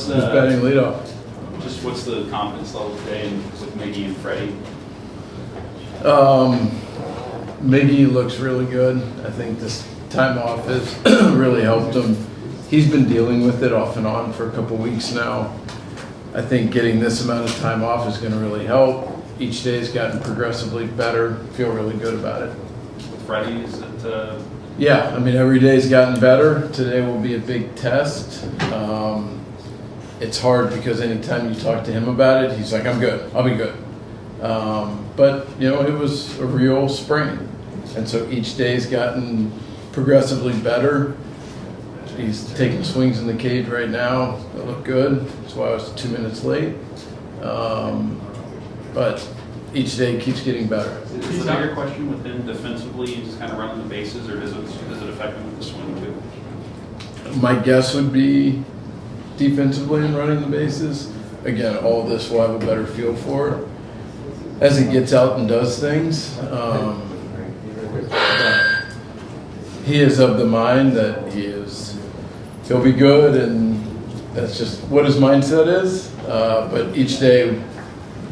What's Who's batting leadoff? Just what's the confidence level today with Miggy and Freddie? Miggy looks really good. I think this time off has really helped him. He's been dealing with it off and on for a couple weeks now. I think getting this amount of time off is going to really help. Each day has gotten progressively better. Feel really good about it. With Freddie, is it? Yeah, I mean, every day's gotten better. Today will be a big test. It's hard because anytime you talk to him about it, he's like, I'm good, I'll be good. But, you know, it was a real sprain. And so each day's gotten progressively better. He's taking swings in the cage right now that look good. That's why I was 2 minutes late. But each day keeps getting better. Is the bigger question with him defensively, just kind of running the bases, or does it affect him with the swing too? My guess would be defensively and running the bases. Again, all this will have a better feel for it as he gets out and does things. He is of the mind that he'll be good, and that's just what his mindset is. But each day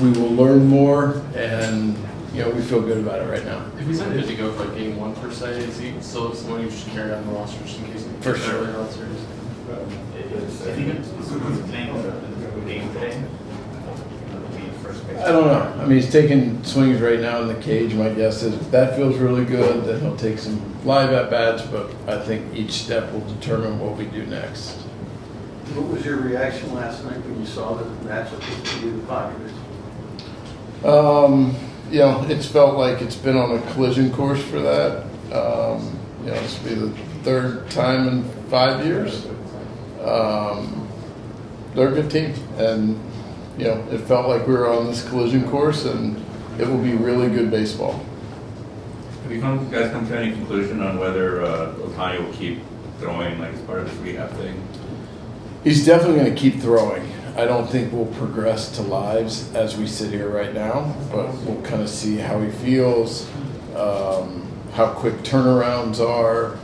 we will learn more, and you know, we feel good about it right now. If he's not good to go for like game one per se, is he still someone you should carry on the roster just in case? For sure. Is he going to playing the game today? I don't know. I mean, he's taking swings right now in the cage. My guess is if that feels really good, then he'll take some live at-bats, but I think each step will determine what we do next. What was your reaction last night when you saw the matchup with the Padres? You know, it's felt like it's been on a collision course for that. You know, this will be the third time in 5 years. They're a good team, and you know, it felt like we were on this collision course, and it will be really good baseball. Have you guys come to any conclusion on whether Otani will keep throwing like as part of his rehab thing? He's definitely going to keep throwing. I don't think we'll progress to lives as we sit here right now, but we'll kind of see how he feels, how quick turnarounds are,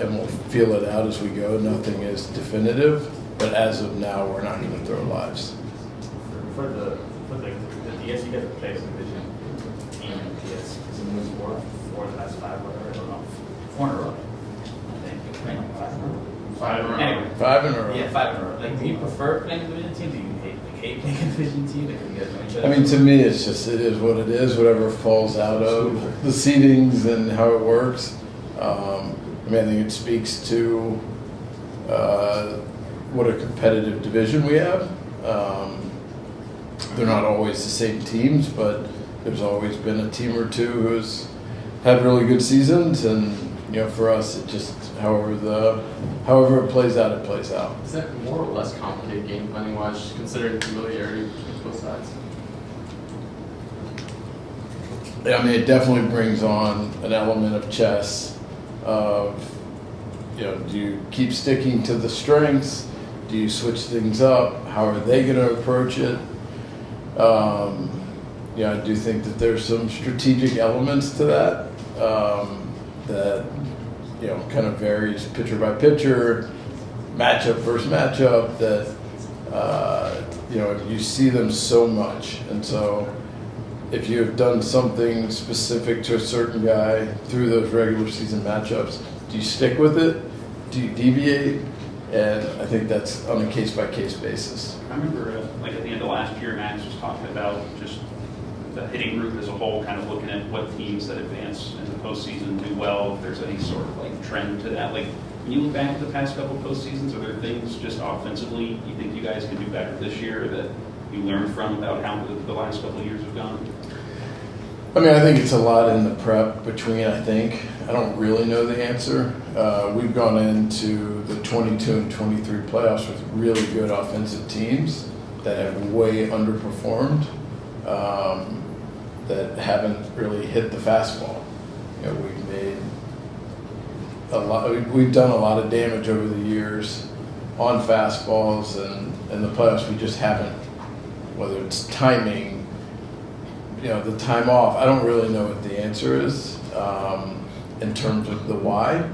and we'll feel it out as we go. Nothing is definitive, but as of now, we're not going to throw lives. For the DS, you guys have played as a division team in DS. Is it moves four of the last five, whatever, or no? 4 in a row. I think. Right? 5 in a row. Anyway. 5 in a row. Yeah, 5 in a row. Like, do you prefer playing a division team? Do you hate playing a division team? Like, you guys know each other? I mean, to me, it's just, it is what it is, whatever falls out of the seedings and how it works. I mean, I think it speaks to what a competitive division we have. They're not always the same teams, but there's always been a team or two who's had really good seasons, and you know, for us, it just however it plays out, it plays out. Is that more or less complicated game planning wise, considering familiarity between both sides? Yeah, I mean, it definitely brings on an element of chess. Of, you know, do you keep sticking to the strengths? Do you switch things up? How are they going to approach it? Yeah, I do think that there's some strategic elements to that that, you know, kind of varies pitcher by pitcher, matchup versus matchup, that, you know, you see them so much. And so if you have done something specific to a certain guy through those regular season matchups, do you stick with it? Do you deviate? And I think that's on a case-by-case basis. I remember, like at the end of last year, Max was talking about just the hitting group as a whole, kind of looking at what teams that advance in the postseason do well, if there's any sort of like trend to that. Like, when you look back at the past couple of postseasons, are there things just offensively you think you guys can do better this year that you learned from about how the last couple of years have gone? I mean, I think it's a lot in the prep between, I don't really know the answer. We've gone into the 22 and 23 playoffs with really good offensive teams that have way underperformed, that haven't really hit the fastball. You know, we've done a lot of damage over the years on fastballs, and in the playoffs we just haven't, whether it's timing, you know, the time off. I don't really know what the answer is in terms of the why.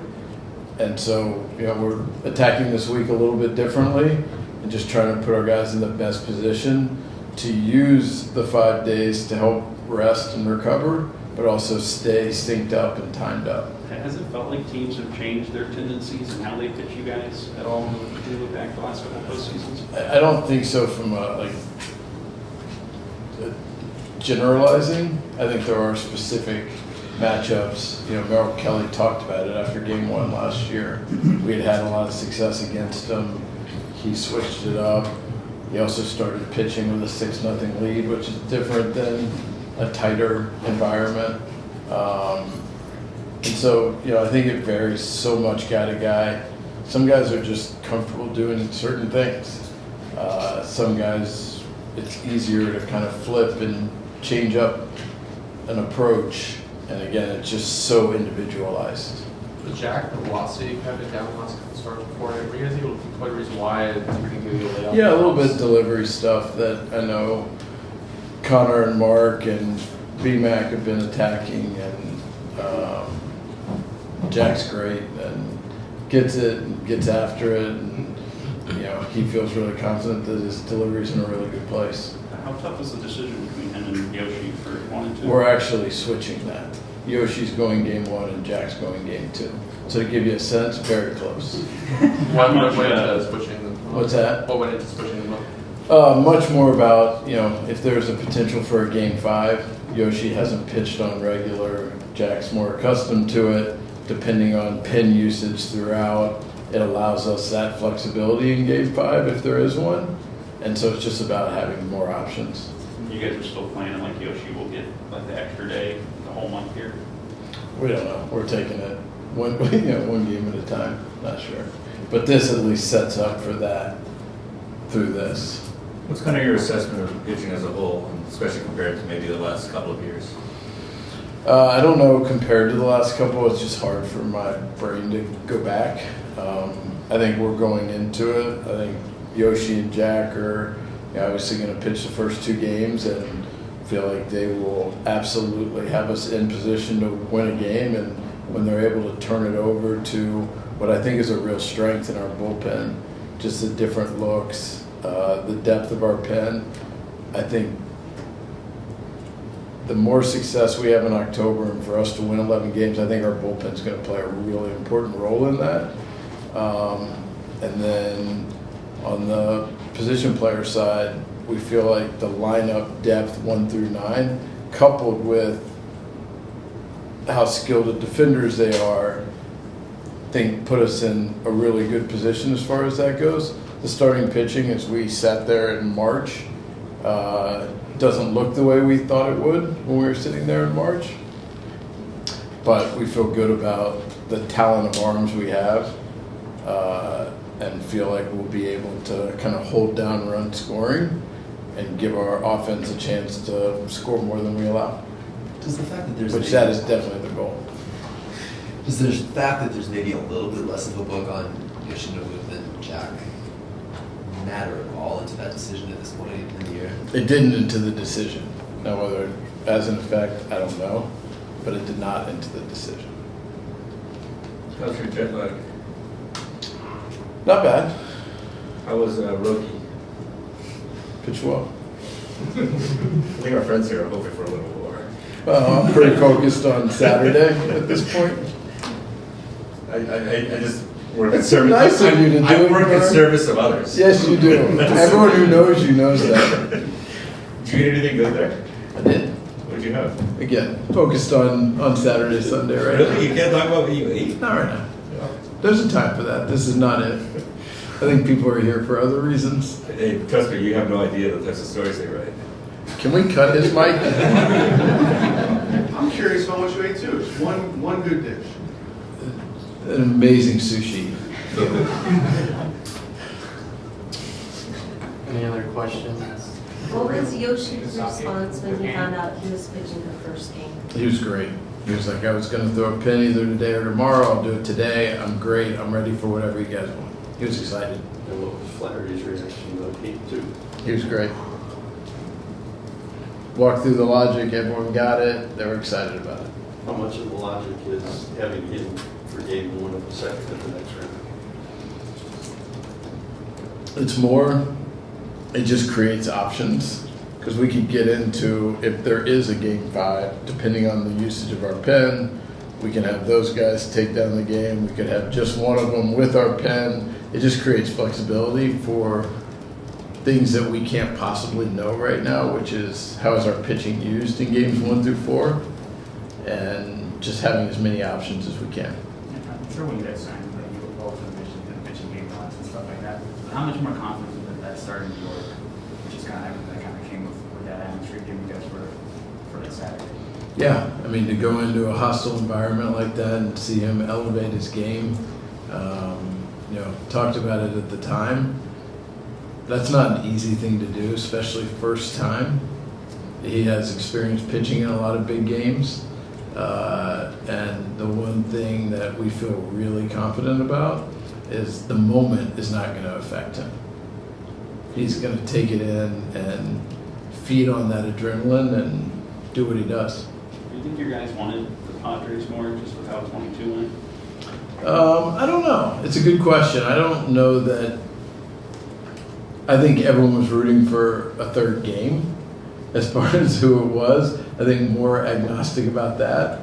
And so, you know, we're attacking this week a little bit differently, and just trying to put our guys in the best position to use the 5 days to help rest and recover, but also stay synced up and timed up. Has it felt like teams have changed their tendencies and how they pitch you guys at all if you look back the last couple of postseasons? I don't think so from generalizing. I think there are specific matchups. You know, Merrill Kelly talked about it after game 1 last year. We had a lot of success against him. He switched it up. He also started pitching with a 6-0 lead, which is different than a tighter environment. And so, you know, I think it varies so much guy to guy. Some guys are just comfortable doing certain things. Some guys, it's easier to kind of flip and change up an approach. And again, it's just so individualized. The Jack, the velocity kind of been down the last couple starts before. Were you guys able to pinpoint a reason why it's particularly layoff? Yeah, a little bit of delivery stuff that I know Connor and Mark and BMAC have been attacking, and Jack's great and gets it and gets after it, and you know, he feels really confident that his delivery's in a really good place. How tough was the decision between him and Yoshi for 1 and 2? We're actually switching that. Yoshi's going game 1 and Jack's going game 2. So to give you a sense, very close. What went into switching them? What's that? What went into switching them up? Much more about, you know, if there's a potential for a game 5, Yoshi hasn't pitched on regular. Jack's more accustomed to it. Depending on pin usage throughout, it allows us that flexibility in game 5 if there is one. And so it's just about having more options. You guys are still planning like Yoshi will get like the extra day, the whole month here? We don't know. We're taking it one game at a time. Not sure. But this at least sets up for that through this. What's kind of your assessment of pitching as a whole, especially compared to maybe the last couple of years? I don't know compared to the last couple. It's just hard for my brain to go back. I think we're going into it. I think Yoshi and Jack are obviously going to pitch the first 2 games and feel like they will absolutely have us in position to win a game. And when they're able to turn it over to what I think is a real strength in our bullpen, just the different looks, the depth of our pen, I think the more success we have in October and for us to win 11 games, I think our bullpen's going to play a really important role in that. And then on the position player side, we feel like the lineup depth 1 through 9, coupled with how skilled the defenders they are, I think put us in a really good position as far as that goes. The starting pitching, as we sat there in March, doesn't look the way we thought it would when we were sitting there in March. But we feel good about the talent of arms we have, and feel like we'll be able to kind of hold down run scoring and give our offense a chance to score more than we allow. Does the fact that there's Which that is definitely the goal. Does the fact that there's maybe a little bit less of a book on Yoshinobu than Jack matter at all into that decision at this point in the year? It didn't into the decision. Now whether it has an effect, I don't know, but it did not into the decision. How's your jet lag? Not bad. How was Roki? Pitch well. I think our friends here are hoping for a little more. Well, I'm pretty focused on Saturday at this point. I just work in It's so service. nice of you to do I it, work in Mark. service of others. Yes, you do. Everyone who knows you knows that. Did you get anything good there? I did. What did you have? Again, focused on Saturday, Sunday, right? Really? You can't talk about what you ate? Not right now. There's a time for that. This is not it. I think people are here for other reasons. Hey, trust me, you have no idea the types of stories they write. Can we cut his mic? I'm curious how much you ate too. It's one good dish. An amazing sushi. Any other questions? What was Yoshi's response when he found out he was pitching the first game? He was great. He was like, I was going to throw a pin either today or tomorrow. I'll do it today. I'm great. I'm ready for whatever you guys want. He was excited. And what was Flaherty's reaction though? He too. He was great. Walked through the logic. Everyone got it. They were excited about it. How much of the logic is having him for game 1 of the second of the next round? It's more, it just creates options, because we could get into, if there is a game 5, depending on the usage of our pen, we can have those guys take down the game. We could have just one of them with our pen. It just creates flexibility for things that we can't possibly know right now, which is how is our pitching used in games 1 through 4, and just having as many options as we can. I'm sure when you guys signed, like, you were both envisioned and pitching game plans and stuff like that. How much more confidence did that start in New York, which is kind of everything that kind of came with that atmosphere given you guys for that Saturday? Yeah, I mean, to go into a hostile environment like that and see him elevate his game, talked about it at the time. That's not an easy thing to do, especially first time. He has experience pitching in a lot of big games. And the one thing that we feel really confident about is the moment is not going to affect him. He's going to take it in and feed on that adrenaline and do what he does. Do you think your guys wanted the Padres more just with how 22 went? I don't know. It's a good question. I don't know that. I think everyone was rooting for a third game as far as who it was. I think more agnostic about that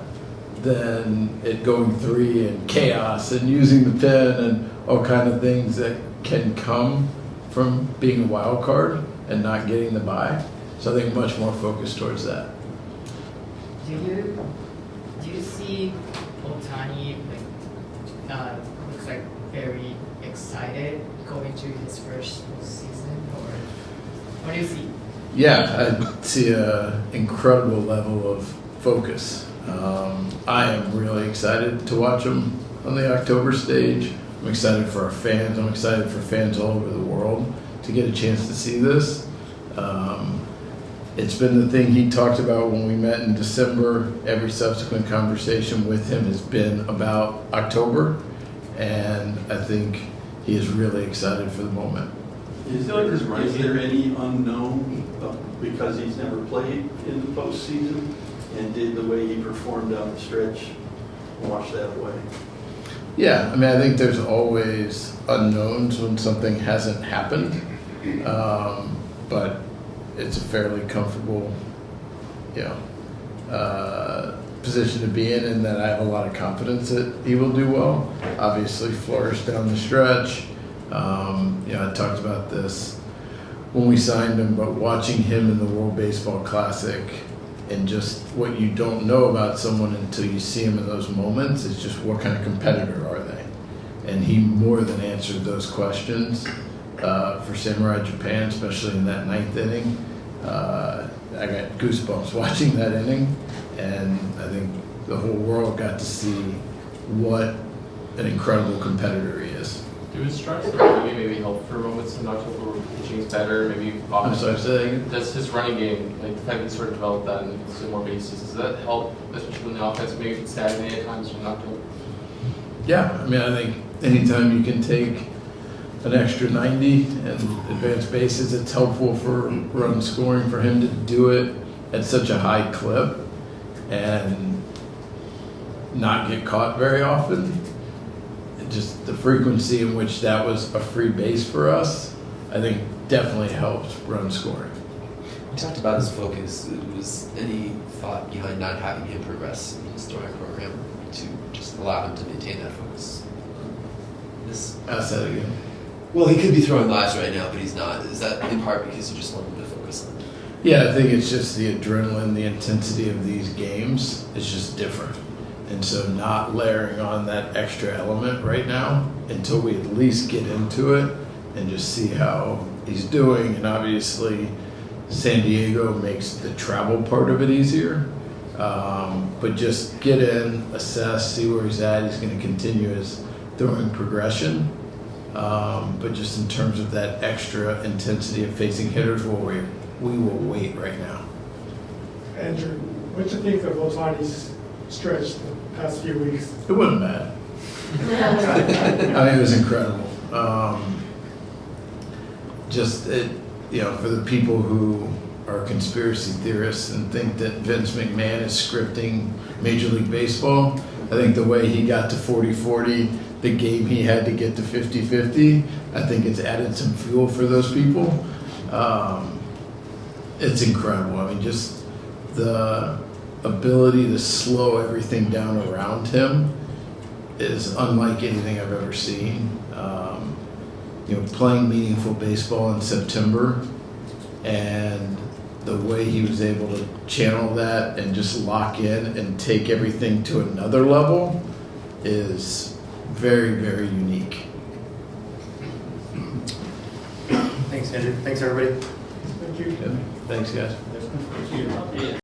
than it going 3 and chaos and using the pen and all kind of things that can come from being a wild card and not getting the bye. So I think much more focused towards that. Do you see Ohtani looks like very excited going to his first season, or what do you see? Yeah, I see an incredible level of focus. I am really excited to watch him on the October stage. I'm excited for our fans. I'm excited for fans all over the world to get a chance to see this. It's been the thing he talked about when we met in December. Every subsequent conversation with him has been about October, and I think he is really excited for the moment. Is there any unknown, because he's never played in the postseason, and did the way he performed down the stretch wash that away? Yeah, I mean, I think there's always unknowns when something hasn't happened, but it's a fairly comfortable, position to be in that I have a lot of confidence that he will do well. Obviously, flourish down the stretch. I talked about this when we signed him, but watching him in the World Baseball Classic and just what you don't know about someone until you see him in those moments is just what kind of competitor are they? And he more than answered those questions for Samurai Japan, especially in that 9th inning. I got goosebumps watching that inning, and I think the whole world got to see what an incredible competitor he is. Do his strikes maybe help for moments in October where pitching is better? Maybe I'm sorry, say that again? Does his running game, like the fact that he sort of developed that and he's more bases, does that help, especially when the offense maybe gets stagnant at times in October? Yeah, I mean, I think anytime you can take an extra 90 and advance bases, it's helpful for run scoring for him to do it at such a high clip and not get caught very often. Just the frequency in which that was a free base for us, I think definitely helped run scoring. You talked about his focus. Was any thought behind not having him progress in his throwing program to just allow him to maintain that focus? Ask that again. Well, he could be throwing lives right now, but he's not. Is that in part because you just want him to focus on it? Yeah, I think it's just the adrenaline, the intensity of these games is just different. And so not layering on that extra element right now until we at least get into it and just see how he's doing. And obviously San Diego makes the travel part of it easier. But just get in, assess, see where he's at. He's going to continue his throwing progression. But just in terms of that extra intensity of facing hitters, we will wait right now. Andrew, what do you think of Ohtani's stretch the past few weeks? It wasn't bad. I mean, it was incredible. For the people who are conspiracy theorists and think that Vince McMahon is scripting Major League Baseball, I think the way he got to 40-40 the game he had to get to 50-50. I think it's added some fuel for those people. It's incredible. I mean, just the ability to slow everything down around him is unlike anything I've ever seen. Playing meaningful baseball in September and the way he was able to channel that and just lock in and take everything to another level is very, very unique. Thanks, Andrew. Thanks, everybody. Thank you. Thanks, guys.